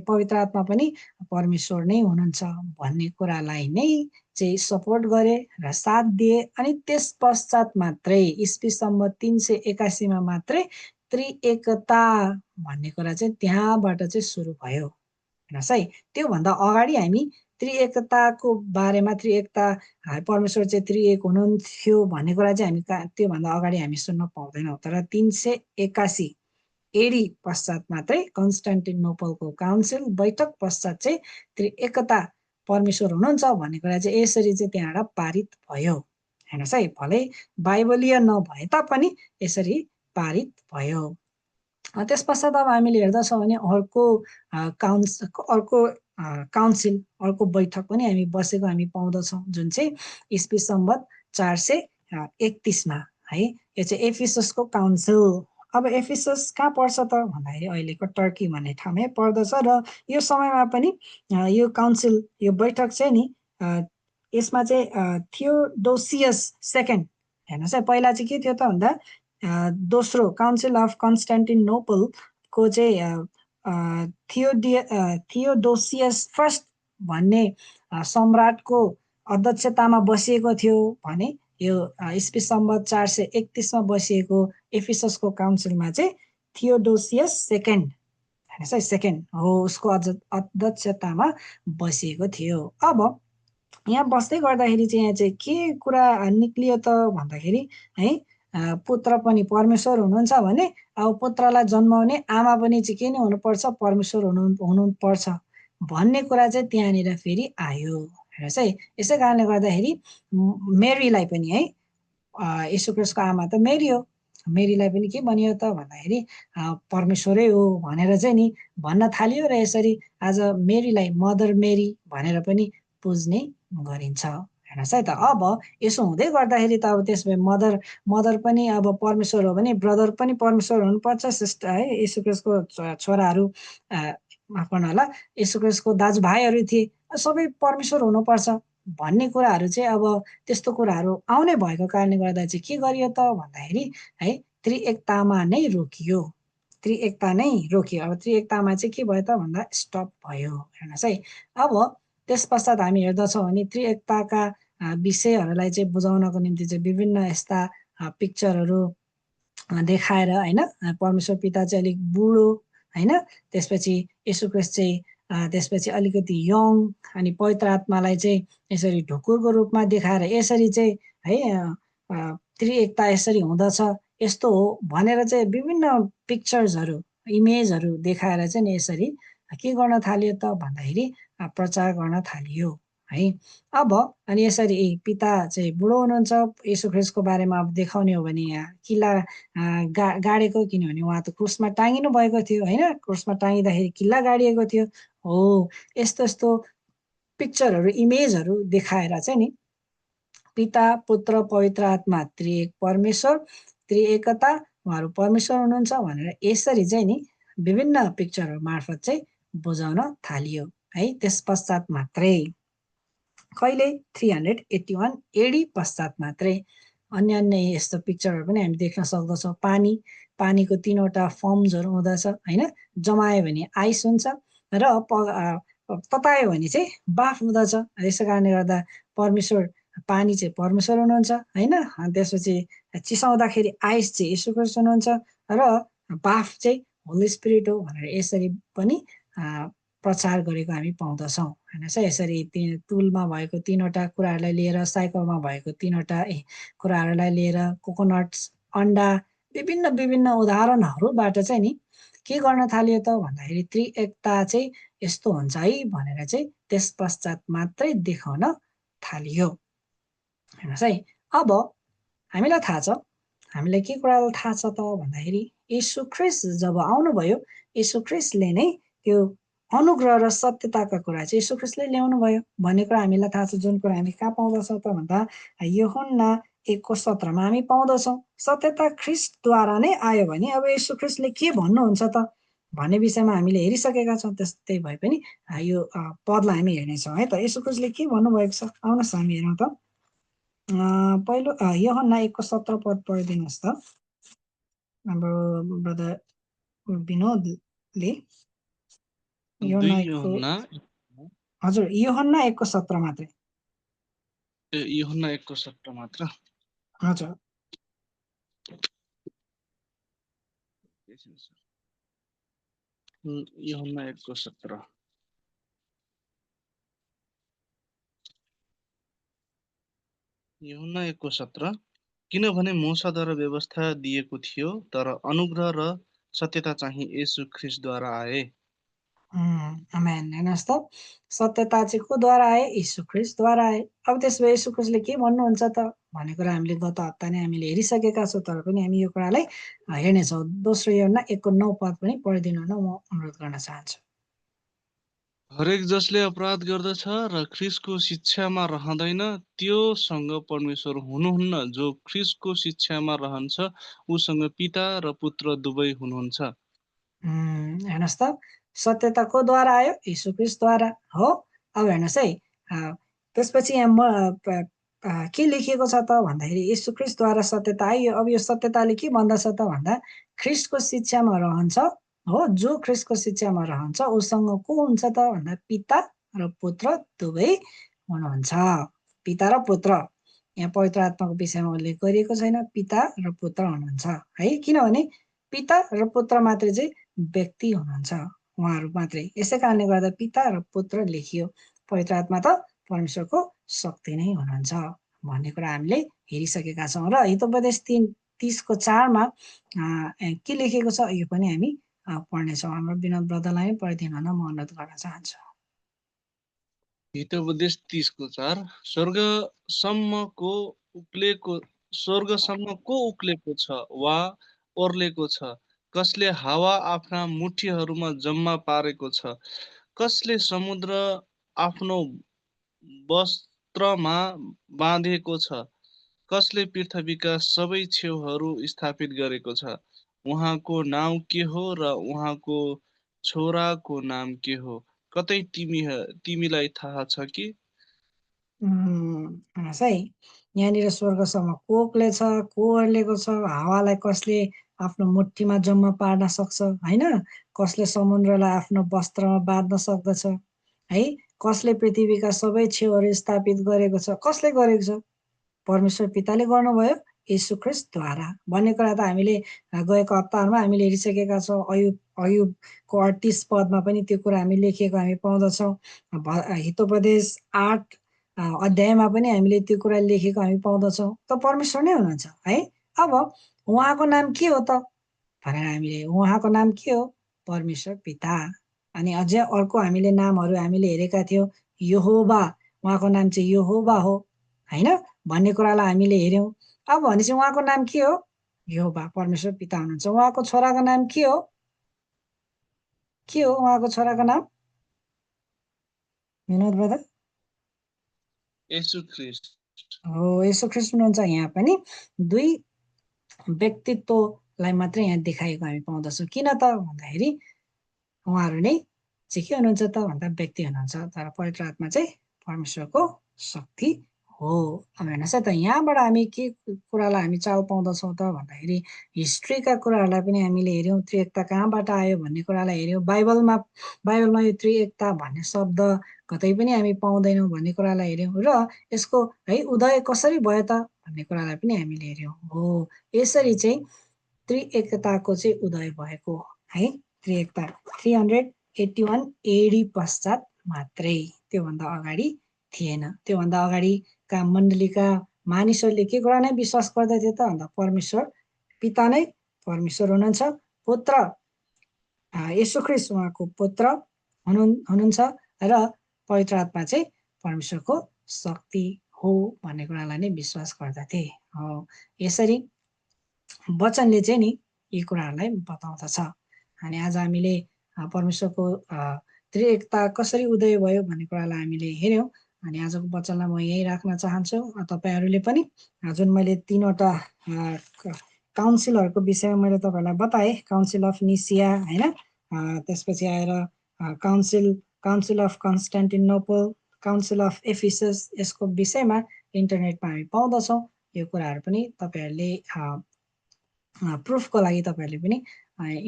पवित्र आत्मा पनि परमेश्वर नै हुनुहुन्छ भन्ने कुरालाई नै चाहिँ सपोर्ट गरे र साथ दिए। अनि त्यस पश्चात मात्रै इस्वी सम्वत 381मा मात्रै त्रिएकता भन्ने कुरा चाहिँ त्यहाँबाट चाहिँ सुरु भयो। हेर्नुहोस् है, त्योभन्दा अगाडि हामी त्रिएकताको बारेमा, त्रिएकता परमेश्वर चाहिँ त्रिएक हुनुहुन्थ्यो भन्ने कुरा चाहिँ हामी त्योभन्दा अगाडि हामी सुन्न पाउँदैनौँ। तर 381 एडी पश्चात मात्रै कन्स्टान्टिनोपलको काउन्सिल बैठक पश्चात चाहिँ त्रिएकता परमेश्वर हुनुहुन्छ भन्ने कुरा चाहिँ यसरी चाहिँ त्यहाँबाट पारित भयो। हेर्नुहोस् है, भलै बाइबलीय नभए तापनि यसरी पारित भयो। त्यस पश्चात अब हामीले हेर्दछौँ भने अर्को काउन्सिल, अर्को बैठक पनि हामी बसेको हामी पाउँदछौँ, जुन चाहिँ इस्वी सम्वत 431मा है। यो चाहिँ एफिससको काउन्सिल। अब एफिसस कहाँ पर्छ त भन्दाखेरि अहिलेको टर्की भन्ने ठाउँमै पर्दछ। र यो समयमा पनि यो काउन्सिल, यो बैठक चाहिँ नि यसमा चाहिँ थियोडोसियस सेकेन्ड हेर्नुहोस् है, पहिला चाहिँ के थियो त भन्दा दोस्रो काउन्सिल अफ कन्स्टान्टिनोपलको चाहिँ थियोडोसियस फर्स्ट भन्ने सम्राटको अध्यक्षतामा बसिएको थियो भने यो इस्वी सम्वत 431 बसिएको एफिससको काउन्सिलमा चाहिँ थियोडोसियस सेकेन्ड हेर्नुहोस् है, सेकेन्ड हो उसको अध्यक्षतामा बसिएको थियो। अब यहाँ बस्दै गर्दाखेरि चाहिँ यहाँ चाहिँ के कुरा निक्लियो त भन्दाखेरि है, पुत्र पनि परमेश्वर हुनुहुन्छ भने अब पुत्रलाई जन्माउने आमा पनि चाहिँ के नै हुनुपर्छ, परमेश्वर हुनुपर्छ भन्ने कुरा चाहिँ त्यहाँनिर फेरि आयो। हेर्नुहोस् है, यसै कारणले गर्दाखेरि मेरीलाई पनि है, यीशु ख्रीष्टको आमा त मेरी हो, मेरीलाई पनि के भनियो त भन्दाखेरि परमेश्वरै हो भनेर चाहिँ नि भन्न थालियो। र यसरी आज मेरीलाई मदर मेरी भनेर पनि पुज्ने गरिन्छ। हेर्नुहोस् है त, अब यसो हुँदै गर्दाखेरि त अब त्यसमा मदर पनि अब परमेश्वर हो भने ब्रदर पनि परमेश्वर हुनुपर्छ, सिस्टर है, यीशु ख्रीष्टको छोराहरू माफ गर्नु होला, यीशु ख्रीष्टको दाजुभाइहरू थिए, सबै परमेश्वर हुनुपर्छ भन्ने कुराहरू चाहिँ अब त्यस्तो कुराहरू आउने भएको कारणले गर्दा चाहिँ के गरियो त भन्दाखेरि है, त्रिएकतामा नै रोकियो, त्रिएकता नै रोकियो। अब त्रिएकतामा चाहिँ के भयो त भन्दा स्टप भयो। हेर्नुहोस् है, अब त्यस पश्चात हामी हेर्दछौँ भने त्रिएकताका विषयहरूलाई चाहिँ बुझाउनको निम्ति चाहिँ विभिन्न यस्ता पिक्चरहरू देखाएर होइन, परमेश्वर पिता चाहिँ अलिक बुढो होइन, त्यसपछि यीशु ख्रीष्ट चाहिँ त्यसपछि अलिकति यङ, अनि पवित्र आत्मालाई चाहिँ यसरी ढुकुरको रूपमा देखाएर यसरी चाहिँ है त्रिएकता यसरी हुँदछ यस्तो हो भनेर चाहिँ विभिन्न पिक्चर्सहरू इमेजहरू देखाएर चाहिँ यसरी के गर्न थालियो त भन्दाखेरि प्रचार गर्न थालियो है। अब अनि यसरी पिता चाहिँ बुढो हुनुहुन्छ, यीशु ख्रीष्टको बारेमा अब देखाउने हो भने यहाँ किल्ला गाडेको, किनभने उहाँ त क्रुसमा टाँगिनु भएको थियो होइन, क्रुसमा टाँगिँदाखेरि किल्ला गाडिएको थियो हो। यस्तो यस्तो पिक्चरहरू इमेजहरू देखाएर चाहिँ नि पिता पुत्र पवित्र आत्मा त्रिएक परमेश्वर, त्रिएकता उहाँहरू परमेश्वर हुनुहुन्छ भनेर यसरी चाहिँ नि विभिन्न पिक्चरहरू मार्फत चाहिँ बुझाउन थालियो है। त्यस पश्चात मात्रै कहिले 381 एडी पश्चात मात्रै अन्य अन्य यस्तो पिक्चरहरू पनि हामी देख्न सक्दछौँ। पानीको 3वटा फर्म्सहरू हुँदछ होइन, जमायो भने आइस हुन्छ र ततायो भने चाहिँ बाफ हुँदछ। यसै कारणले गर्दा परमेश्वर पानी चाहिँ परमेश्वर हुनुहुन्छ होइन, त्यसपछि चिसाउँदाखेरि आइस चाहिँ यीशु ख्रीष्ट हुनुहुन्छ र बाफ चाहिँ होली स्पिरिट हो भनेर यसरी पनि प्रचार गरेको हामी पाउँदछौँ। हेर्नुहोस् है, यसरी तुलमा भएको 3वटा कुराहरूलाई लिएर, साइकलमा भएको 3वटा कुराहरूलाई लिएर, कोकोनट्स, अन्डा, विभिन्न विभिन्न उदाहरणहरूबाट चाहिँ नि के गर्न थालियो त भन्दाखेरि त्रिएकता चाहिँ यस्तो हुन्छ है भनेर चाहिँ त्यस पश्चात मात्रै देखाउन थालियो। हेर्नुहोस् है, अब हामीलाई थाहा छ, हामीलाई के कुरा थाहा छ त भन्दाखेरि यीशु ख्रीष्ट जब आउनुभयो, यीशु ख्रीष्टले नै त्यो अनुग्रह र सत्यताका कुरा चाहिँ यीशु ख्रीष्टले ल्याउनु भयो भन्ने कुरा हामीलाई थाहा छ। जुन कुरा हामी कहाँ पाउँदछौँ त भन्दा यूहन्ना 1:17 हामी पाउँदछौँ। सत्यता ख्रीष्टद्वारा नै आयो भने अब यीशु ख्रीष्टले के भन्नुहुन्छ त भन्ने विषयमा हामीले हेरिसकेका छौँ। त्यस्तै भए पनि यो पदलाई हामी हेर्नेछौँ है त, यीशु ख्रीष्टले के भन्नुभएको छ। आउनुहोस् हामी हेरौँ त। पहिलो यूहन्ना 1:17 पद पढिदिनुहोस् त हाम्रो ब्रदर विनोदले। हजुर, यूहन्ना 1:17 मात्रै। यूहन्ना 1:17 मात्र। हजुर, यूहन्ना 1:17। यूहन्ना 1:17, किनभने मूसाद्वारा व्यवस्था दिएको थियो तर अनुग्रह र सत्यता चाहिँ यीशु ख्रीष्टद्वारा आए। आमेन। हेर्नुहोस् त, सत्यता चाहिँ कोद्वारा आए? यीशु ख्रीष्टद्वारा आए। अब त्यसो भए यीशु ख्रीष्टले के भन्नुहुन्छ त भन्ने कुरा हामीले गत हप्ता नै हामीले हेरिसकेका छौँ, तर पनि हामी यो कुरालाई हेर्नेछौँ। दोस्रो यूहन्ना 1:9 पद पनि पढिदिनु न, म अनुरोध गर्न चाहन्छु। हरेक जसले अपराध गर्दछ र ख्रीष्टको शिक्षामा रहँदैन त्योसँग परमेश्वर हुनुहुन्न। जो ख्रीष्टको शिक्षामा रहन्छ उसँग पिता र पुत्र दुवै हुनुहुन्छ। हेर्नुहोस् त, सत्यता कोद्वारा आयो? यीशु ख्रीष्टद्वारा हो। अब हेर्नुहोस् है, त्यसपछि यहाँ के लेखिएको छ त भन्दाखेरि यीशु ख्रीष्टद्वारा सत्यता आइयो। अब यो सत्यताले के भन्दछ त भन्दा ख्रीष्टको शिक्षामा रहन्छ हो, जो ख्रीष्टको शिक्षामा रहन्छ उसँग को हुन्छ त भन्दा पिता र पुत्र दुवै हुनुहुन्छ। पिता र पुत्र, यहाँ पवित्र आत्माको विषयमा उल्लेख गरिएको छैन, पिता र पुत्र हुनुहुन्छ है। किनभने पिता र पुत्र मात्रै चाहिँ व्यक्ति हुनुहुन्छ, उहाँहरू मात्रै। यसै कारणले गर्दा पिता र पुत्र लेखियो। पवित्र आत्मा त परमेश्वरको शक्ति नै हुनुहुन्छ भन्ने कुरा हामीले हेरिसकेका छौँ। र हितोपदेश 30:4 के लेखेको छ यो पनि हामी पढ्नेछौँ। हाम्रो विनोद ब्रदरलाई पढिदिन म अनुरोध गर्न चाहन्छु। हितोपदेश 30:4 स्वर्गसम्म को उक्लेको छ वा ओर्लेको छ? कसले हावा आफ्ना मुठीहरूमा जम्मा पारेको छ? कसले समुद्र आफ्नो वस्त्रमा बाँधेको छ? कसले पृथ्वीका सबै छेउहरू स्थापित गरेको छ? उहाँको नाम के हो र उहाँको छोराको नाम के हो? कतै तिमीलाई थाहा छ कि? है यहाँनिर स्वर्गसम्म को उक्लेछ, को ओर्लेको छ, हावालाई कसले आफ्नो मुठीमा जम्मा पार्न सक्छ होइन, कसले समुद्रलाई आफ्नो वस्त्रमा बाँध्न सक्दछ है, कसले पृथ्वीका सबै छेउहरू स्थापित गरेको छ? कसले गरेको छ? परमेश्वर पिताले गर्नुभयो यीशु ख्रीष्टद्वारा भन्ने कुरा त हामीले गएको हप्ताहरूमा हामीले हेरिसकेका छौँ। अयुबको 38 पदमा पनि त्यो कुरा हामी लेखिएको हामी पाउँदछौँ। हितोपदेश 8 अध्यायमा पनि हामीले त्यो कुरा लेखेको हामी पाउँदछौँ। त परमेश्वर नै हुनुहुन्छ है। अब उहाँको नाम के हो त भनेर हामीले, उहाँको नाम के हो? परमेश्वर पिता। अनि अझै अर्को हामीले नामहरू हामीले हेरेका थियौँ, यहोवा, उहाँको नाम चाहिँ यहोवा हो होइन भन्ने कुरालाई हामीले हेऱ्यौँ। अब भनेपछि उहाँको नाम के हो? यहोवा, परमेश्वर पिता हुनुहुन्छ। उहाँको छोराको नाम के हो? के हो उहाँको छोराको नाम विनोद ब्रदर? येशू ख्रीष्ट हो, येशू ख्रीष्ट हुनुहुन्छ। यहाँ पनि दुई व्यक्तित्वलाई मात्रै यहाँ देखाएको हामी पाउँदछौँ। किन त भन्दाखेरि उहाँहरू नै चाहिँ के हुनुहुन्छ त भन्दा व्यक्ति हुनुहुन्छ, तर पवित्र आत्मा चाहिँ परमेश्वरको शक्ति हो। अब हेर्नुहोस् है त, यहाँबाट हामी के कुरालाई हामी चाल पाउँदछौँ त भन्दाखेरि हिस्ट्रीका कुराहरूलाई पनि हामीले हेऱ्यौँ। त्रिएकता कहाँबाट आयो भन्ने कुरालाई हेऱ्यौँ। बाइबलमा यो त्रिएकता भन्ने शब्द कतै पनि हामी पाउँदैनौँ भन्ने कुरालाई हेऱ्यौँ। र यसको है उदय कसरी भयो त भन्ने कुरालाई पनि हामीले हेऱ्यौँ। हो, यसरी चाहिँ त्रिएकताको चाहिँ उदय भएको है। त्रिएकता 381 एडी पश्चात मात्रै, त्योभन्दा अगाडि थिएन। त्योभन्दा अगाडिका मण्डलीका मानिसहरूले के कुरा नै विश्वास गर्दथे त भन्दा परमेश्वर पिता नै परमेश्वर हुनुहुन्छ, पुत्र येशू ख्रीष्ट उहाँको पुत्र हुनुहुन्छ र पवित्र आत्मा चाहिँ परमेश्वरको शक्ति हो भन्ने कुरालाई नै विश्वास गर्दथे। हो, यसरी वचनले चाहिँ नि यी कुराहरूलाई बताउँदछ। अनि आज हामीले परमेश्वरको त्रिएकता कसरी उदय भयो भन्ने कुरालाई हामीले हेऱ्यौँ। अनि आजको वचनलाई म यहीँ राख्न चाहन्छु। तपाईँहरूले पनि जुन मैले 3वटा काउन्सिलहरूको विषयमा मैले तपाईँहरूलाई बताएँ, काउन्सिल अफ निसिया होइन, त्यसपछि आएर council of Constantinople, council of Ephesus, यसको विषयमा इन्टरनेटमा हामी पाउँदछौँ। यो कुराहरू पनि तपाईँहरूले प्रुफको लागि तपाईँहरूले पनि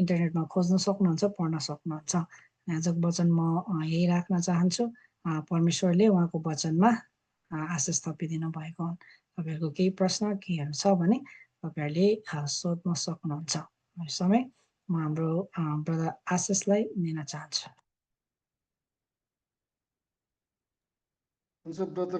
इन्टरनेटमा खोज्न सक्नुहुन्छ, पढ्न सक्नुहुन्छ। आजको वचन म यही राख्न चाहन्छु। परमेश्वरले उहाँको वचनमा आशिष थपिदिनु भएको हुन्। तपाईँहरूको केही प्रश्न केहीहरू छ भने तपाईँहरूले सोध्न सक्नुहुन्छ। समय म हाम्रो ब्रदर आशिषलाई दिन चाहन्छु। हुन्छ ब्रदर।